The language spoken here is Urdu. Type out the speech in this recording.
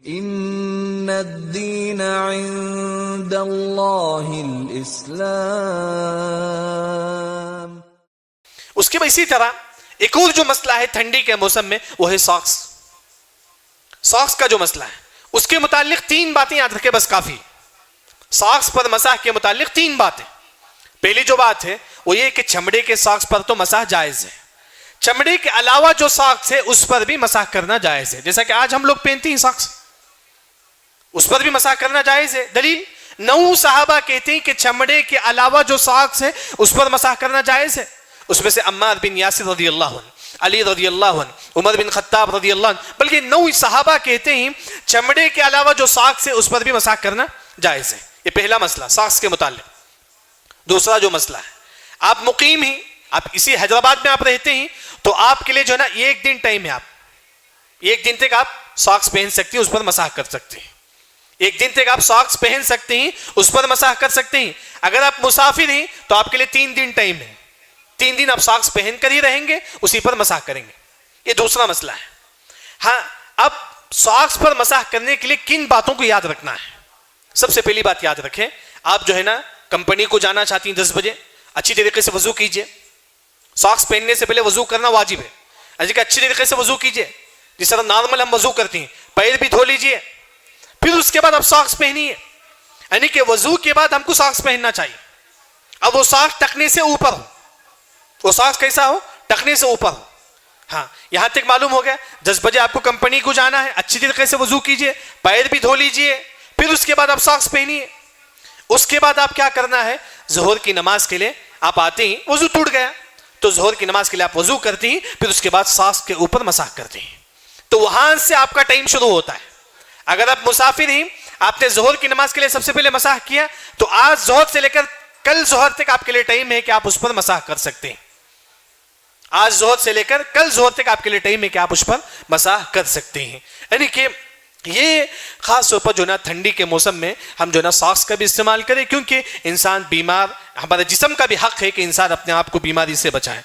ان الدین عند اللہ الاسلام۔ اس کے بعد اسی طرح ایک اور جو مسئلہ ہے ٹھنڈی کے موسم میں وہ ہے ساکس کا جو مسئلہ ہے، اس کے متعلق 3 باتیں یاد رکھے بس کافی۔ ساکس پر مسح کے متعلق 3 باتیں۔ پہلی جو بات ہے وہ یہ کہ چمڑے کے ساکس پر تو مسح جائز ہے، چمڑے کے علاوہ جو ساکس ہے اس پر بھی مسح کرنا جائز ہے، جیسا کہ آج ہم لوگ پہنتے ہیں ساکس، اس پر بھی مسح کرنا جائز ہے۔ دلیل 9 صحابہ کہتے ہیں کہ چمڑے کے علاوہ جو ساکس ہے اس پر مسح کرنا جائز ہے۔ اس میں سے عمار بن یاسر رضی اللہ عنہ، علی رضی اللہ عنہ، عمر بن خطاب رضی اللہ عنہ، بلکہ 9 صحابہ کہتے ہیں چمڑے کے علاوہ جو ساکس ہے اس پر بھی مسح کرنا جائز ہے۔ یہ پہلا مسئلہ ساکس کے متعلق۔ دوسرا جو مسئلہ ہے، آپ مقیم ہیں، آپ اسی حیدرآباد میں آپ رہتے ہیں، تو آپ کے لیے جو ہے نا ایک دن ٹائم ہے، آپ ایک دن تک آپ ساکس پہن سکتے ہیں، اس پر مسح کر سکتے ہیں، ایک دن تک آپ ساکس پہن سکتے ہیں، اس پر مسح کر سکتے ہیں۔ اگر آپ مسافر ہیں تو آپ کے لیے 3 دن ٹائم ہے، 3 دن آپ ساکس پہن کر ہی رہیں گے، اسی پر مسح کریں گے۔ یہ دوسرا مسئلہ ہے۔ ہاں، اب ساکس پر مسح کرنے کے لیے کن باتوں کو یاد رکھنا ہے؟ سب سے پہلی بات یاد رکھیں، آپ جو ہے نا کمپنی کو جانا چاہتی ہیں 10 بجے، اچھی طریقے سے وضو کیجئے، ساکس پہننے سے پہلے وضو کرنا واجب ہے، اچھی طریقے سے وضو کیجئے، جس طرح نارمل ہم وضو کرتے ہیں، پیر بھی دھو لیجئے، پھر اس کے بعد آپ ساکس پہنیے، یعنی کہ وضو کے بعد ہم کو ساکس پہننا چاہیے۔ اب وہ ساکس ٹخنے سے اوپر ہو، وہ ساکس کیسا ہو؟ ٹخنے سے اوپر ہو۔ ہاں، یہاں تک معلوم ہو گیا 10 بجے آپ کو کمپنی کو جانا ہے، اچھی طریقے سے وضو کیجئے، پیر بھی دھو لیجئے، پھر اس کے بعد آپ ساکس پہنیے۔ اس کے بعد آپ کیا کرنا ہے؟ ظہر کی نماز کے لیے آپ آتے ہیں، وضو ٹوٹ گیا تو ظہر کی نماز کے لیے آپ وضو کرتے ہیں، پھر اس کے بعد ساکس کے اوپر مسح کرتے ہیں، تو وہاں سے آپ کا ٹائم شروع ہوتا ہے۔ اگر آپ مسافر ہیں، آپ نے ظہر کی نماز کے لیے سب سے پہلے مسح کیا، تو آج ظہر سے لے کر کل ظہر تک آپ کے لیے ٹائم ہے کہ آپ اس پر مسح کر سکتے ہیں۔ آج ظہر سے لے کر کل ظہر تک آپ کے لیے ٹائم ہے کہ آپ اس پر مسح کر سکتے ہیں۔ یعنی کہ یہ خاص طور پر جو نا ٹھنڈی کے موسم میں ہم جو نا ساکس کا بھی استعمال کریں، کیونکہ انسان بیمار، ہمارے جسم کا بھی حق ہے کہ انسان اپنے آپ کو بیماری سے بچائے۔